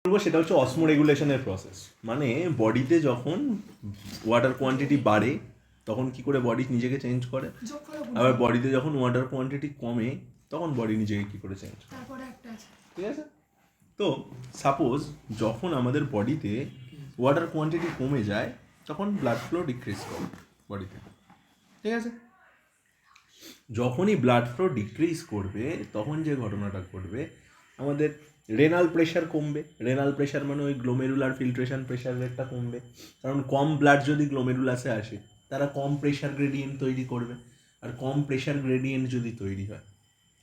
বলবো সেটা হচ্ছে অসমোরেগুলেশনের প্রসেস। মানে বডিতে যখন ওয়াটার কোয়ান্টিটি বাড়ে তখন কি করে বডি নিজেকে চেঞ্জ করে, আবার বডিতে যখন ওয়াটার কোয়ান্টিটি কমে তখন বডি নিজেকে কি করে চেঞ্জ করে। ঠিক আছে, তো সাপোজ যখন আমাদের বডিতে ওয়াটার কোয়ান্টিটি কমে যায় তখন ব্লাড ফ্লো ডিক্রিজ করে বডিতে। ঠিক আছে, যখনই ব্লাড ফ্লো ডিক্রিজ করবে তখন যে ঘটনাটা ঘটবে, আমাদের রেনাল প্রেশার কমবে। রেনাল প্রেশার মানে ওই গ্লোমেরুলার ফিল্ট্রেশন প্রেশার রেটটা কমবে, কারণ কম ব্লাড যদি গ্লোমেরুলাসে আসে তারা কম প্রেশার গ্রেডিয়েন্ট তৈরি করবে, আর কম প্রেশার গ্রেডিয়েন্ট যদি তৈরি হয়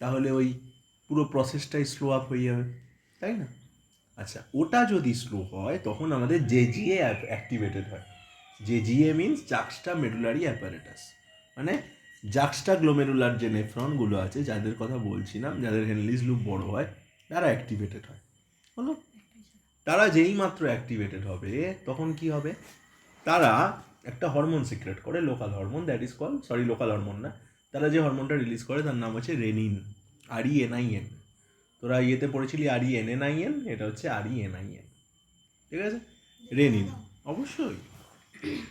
তাহলে ওই পুরো প্রসেসটাই স্লো আপ হয়ে যাবে, তাই না? আচ্ছা, ওটা যদি স্লো হয় তখন আমাদের জেজিএ অ্যাক্টিভেটেড হয়। জেজিএ মিনস জাক্সটা মেডুলারি অ্যাপারেটাস, মানে জাক্সটা গ্লোমেরুলার যে নেফ্রনগুলো আছে যাদের কথা বলছিলাম, যাদের হেনলিজ লুপ বড় হয়, তারা অ্যাক্টিভেটেড হয়। হলো, তারা যেই মাত্র অ্যাক্টিভেটেড হবে তখন কি হবে, তারা একটা হরমোন সিক্রেট করে, local hormone, that is call, sorry local hormone না, তারা যে হরমোনটা রিলিজ করে তার নাম হচ্ছে রেনিন, RENIN। তোরা ইয়েতে পড়েছিলি RENNIN, এটা হচ্ছে RENIN। ঠিক আছে, রেনিন, অবশ্যই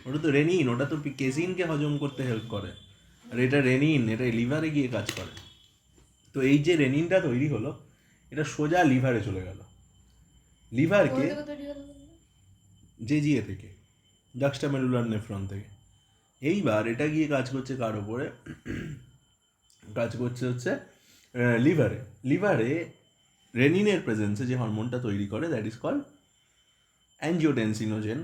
ওটা তো রেনিন, ওটা তো কেজিনকে হজম করতে হেল্প করে, আর এটা রেনিন, এটা লিভারে গিয়ে কাজ করে। তো এই যে রেনিনটা তৈরি হলো এটা সোজা লিভারে চলে গেল, লিভারকে জেজিএ থেকে, জাক্সটামেডুলার নেফ্রন থেকে। এইবার এটা গিয়ে কাজ করছে কার ওপরে, কাজ করছে হচ্ছে লিভারে। লিভারে রেনিনের প্রেজেন্সে যে হরমোনটা তৈরি করে দ্যাট ইজ কল্ড অ্যাঞ্জিওটেনসিনোজেন,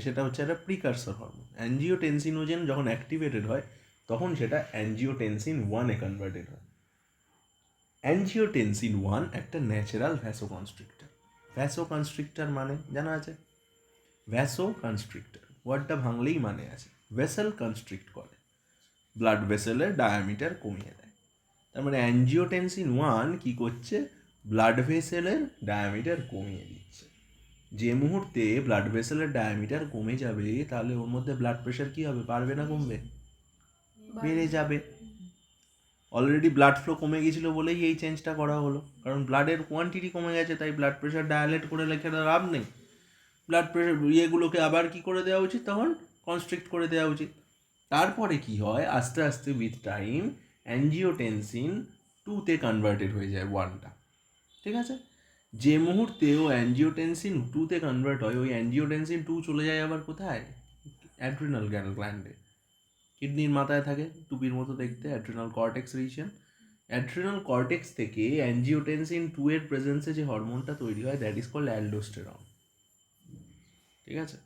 সেটা হচ্ছে একটা প্রিকারসর হরমোন। অ্যাঞ্জিওটেনসিনোজেন যখন অ্যাক্টিভেটেড হয় তখন সেটা অ্যাঞ্জিওটেনসিন 1-এ কনভার্টেড হয়। অ্যাঞ্জিওটেনসিন 1 একটা ন্যাচারাল ভ্যাসোকনস্ট্রিক্টর। ভ্যাসোকনস্ট্রিক্টর মানে জানা আছে, ভ্যাসোকনস্ট্রিক্টর ওয়ার্ডটা ভাঙলেই মানে আছে, ভেসেল কনস্ট্রিক্ট করে, ব্লাড ভেসেলের ডায়ামিটার কমিয়ে দেয়। তার মানে অ্যাঞ্জিওটেনসিন 1 কি করছে, ব্লাড ভেসেলের ডায়ামিটার কমিয়ে দিচ্ছে। যে মুহূর্তে ব্লাড ভেসেলের ডায়ামিটার কমে যাবে তাহলে ওর মধ্যে ব্লাড প্রেশার কি হবে, বাড়বে না কমবে, বেড়ে যাবে। অলরেডি ব্লাড ফ্লো কমে গেছিলো বলেই এই চেঞ্জটা করা হলো, কারণ ব্লাডের কোয়ান্টিটি কমে গেছে, তাই ব্লাড প্রেশার ডায়ালেট করে লেখে লাভ নেই। ব্লাড প্রেশার ইয়েগুলোকে আবার কি করে দেওয়া উচিত, তখন কনস্ট্রিক্ট করে দেওয়া উচিত। তারপরে কি হয়, আস্তে আস্তে উইথ টাইম অ্যাঞ্জিওটেনসিন 2-তে কনভার্টেড হয়ে যায় 1টা। ঠিক আছে, যে মুহূর্তে ও অ্যাঞ্জিওটেনসিন 2-তে কনভার্ট হয়, ওই অ্যাঞ্জিওটেনসিন 2 চলে যায় আবার কোথায়, অ্যাড্রিনাল গ্ল্যান্ডে, কিডনির মাথায় থাকে টুপির মতো দেখতে, adrenal cortex region. Adrenal cortex থেকে অ্যাঞ্জিওটেনসিন 2 এর প্রেজেন্সে যে হরমোনটা তৈরি হয় দ্যাট ইজ কল্ড অ্যালডোস্টেরন। ঠিক আছে,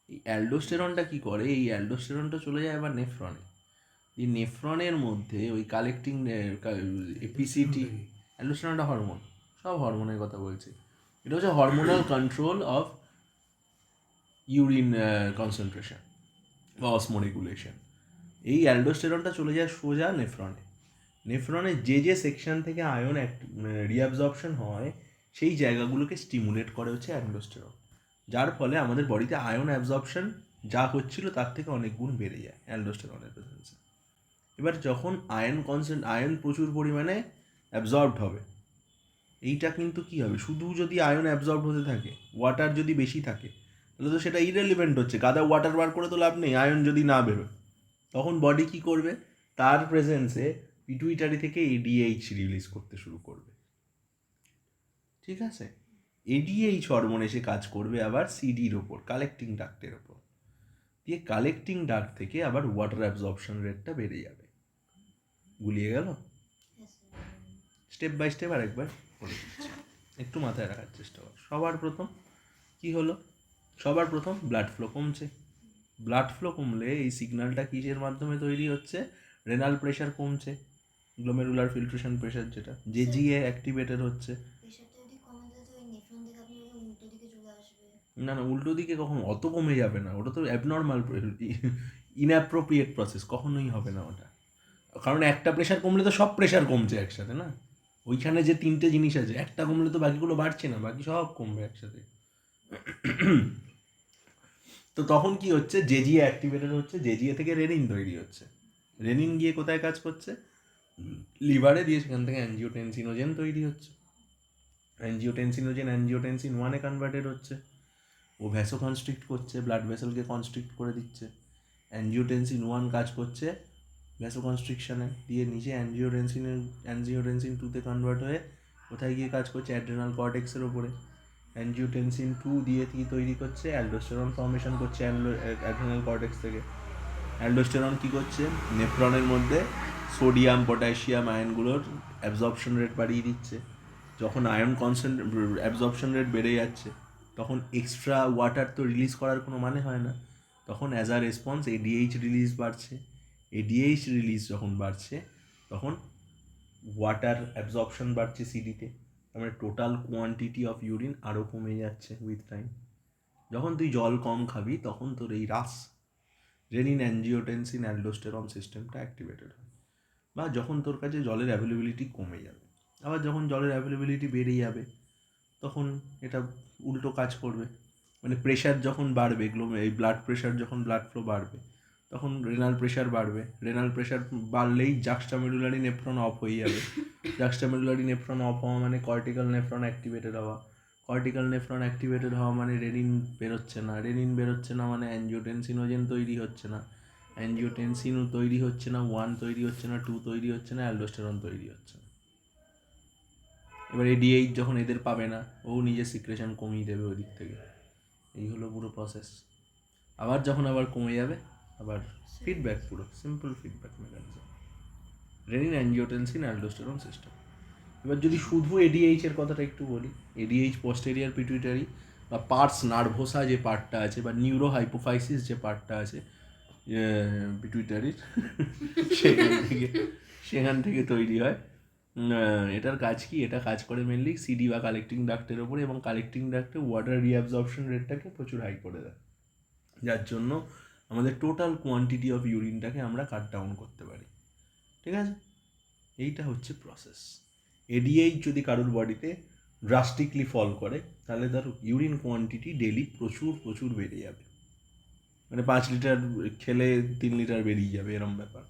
এই অ্যালডোস্টেরনটা কী করে, এই অ্যালডোস্টেরনটা চলে যায় আবার নেফ্রনে। এই নেফ্রনের মধ্যে ওই কালেক্টিং এপিসিটি, অ্যালডোস্টেরনটা হরমোন, সব হরমোনের কথা বলছি, এটা হচ্ছে hormonal control of urine concentration বা অসমোরেগুলেশন। এই অ্যালডোস্টেরনটা চলে যায় সোজা নেফ্রনে। নেফ্রনের যে যে সেকশন থেকে আয়ন রিঅ্যাবজর্পশন হয় সেই জায়গাগুলোকে স্টিমুলেট করে হচ্ছে অ্যালডোস্টেরন, যার ফলে আমাদের বডিতে আয়ন অ্যাবজর্পশন যা হচ্ছিল তার থেকে অনেক গুণ বেড়ে যায় অ্যালডোস্টেরনের প্রেজেন্সে। এবার যখন আয়ন প্রচুর পরিমাণে অ্যাবজর্বড হবে, এইটা কিন্তু কী হবে, শুধু যদি আয়ন অ্যাবজর্ব হতে থাকে, ওয়াটার যদি বেশি থাকে তাহলে তো সেটা ইরেলিভেন্ট হচ্ছে, গাদা ওয়াটার বার করে তো লাভ নেই আয়ন যদি না বেরোয়। তখন বডি কী করবে, তার প্রেজেন্সে পিটুইটারি থেকে ADH রিলিজ করতে শুরু করবে। ঠিক আছে, ADH হরমোন এসে কাজ করবে আবার সিডির ওপর, কালেক্টিং ডাক্টের ওপর, দিয়ে কালেক্টিং ডাক্ট থেকে আবার ওয়াটার অ্যাবজর্পশন রেটটা বেড়ে যাবে। গুলিয়ে গেল? স্টেপ বাই স্টেপ আরেকবার করে দিচ্ছি, একটু মাথায় রাখার চেষ্টা কর। সবার প্রথম কি হলো, সবার প্রথম ব্লাড ফ্লো কমছে। ব্লাড ফ্লো কমলে এই সিগন্যালটা কিসের মাধ্যমে তৈরি হচ্ছে, রেনাল প্রেশার কমছে, গ্লোমেরুলার ফিল্ট্রেশন প্রেশার, যেটা জেজিএ অ্যাক্টিভেটেড হচ্ছে। না না, উল্টো দিকে কখন অত কমে যাবে না, ওটা তো অ্যাবনর্মাল, ইনঅ্যাপ্রোপ্রিয়েট প্রসেস, কখনোই হবে না ওটা। কারণ একটা প্রেশার কমলে তো সব প্রেশার কমছে একসাথে না, ওইখানে যে 3টে জিনিস আছে, একটা কমলে তো বাকিগুলো বাড়ছে না, বাকি সব কমবে একসাথে। তো তখন কি হচ্ছে, জেজিএ অ্যাক্টিভেটেড হচ্ছে, জেজিএ থেকে রেনিন তৈরি হচ্ছে, রেনিন গিয়ে কোথায় কাজ করছে, লিভারে, দিয়ে সেখান থেকে অ্যাঞ্জিওটেনসিনোজেন তৈরি হচ্ছে। অ্যাঞ্জিওটেনসিনোজেন অ্যাঞ্জিওটেনসিন 1-এ কনভার্টেড হচ্ছে, ও ভ্যাসো কনস্ট্রিক্ট করছে, ব্লাড ভেসেলকে কনস্ট্রিক্ট করে দিচ্ছে। অ্যাঞ্জিওটেনসিন 1 কাজ করছে ভ্যাসো কনস্ট্রিকশনে, দিয়ে নিচে অ্যাঞ্জিওটেনসিন 2-তে কনভার্ট হয়ে কোথায় গিয়ে কাজ করছে, অ্যাড্রেনাল কর্টেক্সের ওপরে। অ্যাঞ্জিওটেনসিন 2 দিয়ে কি তৈরি করছে, অ্যালডোস্টেরন ফর্মেশন করছে অ্যাড্রেনাল কর্টেক্স থেকে। অ্যালডোস্টেরন কী করছে, নেফ্রনের মধ্যে সোডিয়াম পটাশিয়াম আয়নগুলোর অ্যাবজর্পশন রেট বাড়িয়ে দিচ্ছে। যখন আয়ন অ্যাবজর্পশন রেট বেড়ে যাচ্ছে তখন এক্সট্রা ওয়াটার তো রিলিজ করার কোনো মানে হয় না, তখন as a response ADH release বাড়ছে। এডিএইচ রিলিজ যখন বাড়ছে তখন ওয়াটার অ্যাবজর্পশন বাড়ছে সিডিতে, তার টোটাল কোয়ান্টিটি অফ ইউরিন আরও কমে যাচ্ছে উইথ টাইম। যখন তুই জল কম খাবি তখন তোর এই রেনিন অ্যাঞ্জিওটেনসিন অ্যালডোস্টেরন সিস্টেমটা অ্যাক্টিভেটেড হয়, বা যখন তোর কাছে জলের অ্যাভেলেবিলিটি কমে যাবে। আবার যখন জলের অ্যাভেলেবিলিটি বেড়ে যাবে তখন এটা উল্টো কাজ করবে, মানে প্রেশার যখন বাড়বে, এই ব্লাড প্রেশার যখন ব্লাড ফ্লো বাড়বে তখন রেনাল প্রেশার বাড়বে। Renal pressure বাড়লেই juxtamedullary nephron of হয়ে যাবে। জাক্সটামেডুলারি নেফ্রন অফ হওয়া মানে কর্টিক্যাল নেফ্রন অ্যাক্টিভেটেড হওয়া। কর্টিক্যাল নেফ্রন অ্যাক্টিভেটেড হওয়া মানে রেনিন বেরোচ্ছে না। রেনিন বেরোচ্ছে না মানে অ্যাঞ্জিওটেনসিনোজেন তৈরি হচ্ছে না। অ্যাঞ্জিওটেনসিন তৈরি হচ্ছে না, 1 তৈরি হচ্ছে না, 2 তৈরি হচ্ছে না, অ্যালডোস্টেরন তৈরি হচ্ছে না। এবার এডিএইচ যখন এদের পাবে না, ও নিজের সিক্রেশন কমিয়ে দেবে ওই দিক থেকে। এই হলো পুরো প্রসেস। আবার যখন কমে যাবে আবার ফিডব্যাক, পুরো simple feedback mechanism, renin angiotensin aldosterone system. এবার যদি শুধু এডিএইচ এর কথাটা একটু বলি, এডিএইচ পোস্টেরিয়ার পিটুইটারি বা পার্টস নার্ভোসা যে পার্টটা আছে, বা নিউরো হাইপোফাইসিস যে পার্টটা আছে পিটুইটারির, সেখান থেকে তৈরি হয়। এটার কাজ কি, এটা কাজ করে মেনলি সিডি বা কালেক্টিং ডাক্টের ওপরে, এবং কালেক্টিং ডাক্টে ওয়াটার রিঅ্যাবজর্পশন রেটটাকে প্রচুর হাই করে দেয়, যার জন্য আমাদের টোটাল কোয়ান্টিটি অফ ইউরিনটাকে আমরা কাট ডাউন করতে পারি। ঠিক আছে, এইটা হচ্ছে প্রসেস। এডিএইচ যদি কারোর বডিতে ড্রাস্টিকলি ফল করে তাহলে তার ইউরিন কোয়ান্টিটি ডেলি প্রচুর বেড়ে যাবে, মানে 5 লিটার খেলে 3 লিটার বেরিয়ে যাবে, এরম ব্যাপার।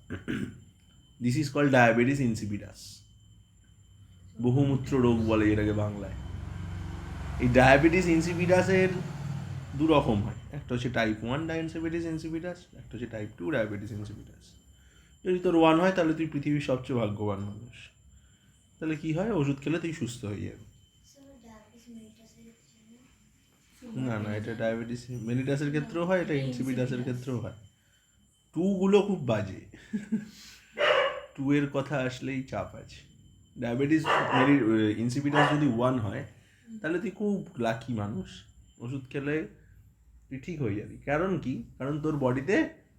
This is called diabetes insipidus, বহুমূত্র রোগ বলে এটাকে বাংলায়। এই ডায়াবেটিস ইনসিপিডাসের 2 রকম হয়, একটা হচ্ছে টাইপ 1 ডায়াবেটিস ইনসিপিডাস, একটা হচ্ছে টাইপ 2 ডায়াবেটিস ইনসিপিডাস। যদি তোর 1 হয় তাহলে তুই পৃথিবীর সবচেয়ে ভাগ্যবান মানুষ। তাহলে কি হয়, ওষুধ খেলে তুই সুস্থ হয়ে যাবে। না, এটা ডায়াবেটিস মেলিটাসের ক্ষেত্রেও হয়, এটা ইনসিপিডাসের ক্ষেত্রেও হয়। 2 গুলো খুব বাজে। 2 এর কথা আসলেই চাপ আছে। ডায়াবেটিস ইনসিপিডাস যদি 1 হয় তাহলে তুই খুব লাকি মানুষ, ওষুধ খেলে তুই ঠিক হয়ে যাবি। কারণ কি, কারণ তোর বডিতে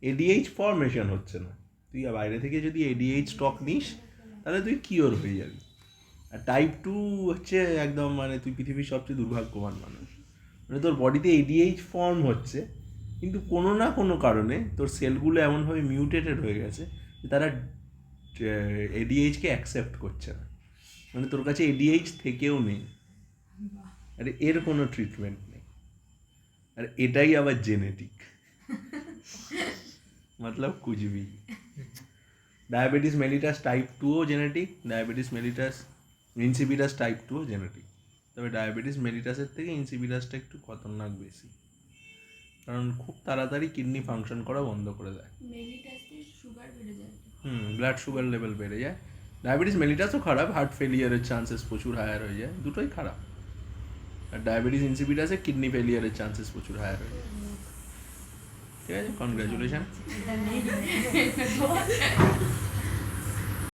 এডিএইচ ফর্মেশন হচ্ছে না। তুই বাইরে থেকে যদি এডিএইচ স্টক নিস তাহলে তুই কিওর হয়ে যাবি। আর টাইপ 2 হচ্ছে একদম, মানে তুই পৃথিবীর সবচেয়ে দুর্ভাগ্যবান মানুষ, মানে তোর বডিতে এডিএইচ ফর্ম হচ্ছে কিন্তু কোনো না কোনো কারণে তোর সেলগুলো এমনভাবে মিউটেটেড হয়ে গেছে যে তারা এডিএইচকে অ্যাকসেপ্ট করছে না, মানে তোর কাছে এডিএইচ থেকেও নেই, আর এর কোনো ট্রিটমেন্ট নেই। আর এটাই আবার জেনেটিক, মতলব কুচবি। ডায়াবেটিস মেলিটাস টাইপ 2ও genetic, diabetes mellitus insipidus type 2ও জেনেটিক। তবে ডায়াবেটিস মেলিটাসের থেকে ইনসিপিডাসটা একটু খতরনাক বেশি, কারণ খুব তাড়াতাড়ি কিডনি ফাংশন করা বন্ধ করে দেয়। ব্লাড সুগার লেভেল বেড়ে যায়। ডায়াবেটিস মেলিটাসও খারাপ, হার্ট ফেলিয়ারের চান্সেস প্রচুর হায়ার হয়ে যায়, দুটোই খারাপ। আর ডায়াবেটিস ইনসিপিডাসে কিডনি ফেলিয়ারের চান্সেস প্রচুর হায়ার হয়ে যায়। ঠিক আছে, কনগ্রাচুলেশন।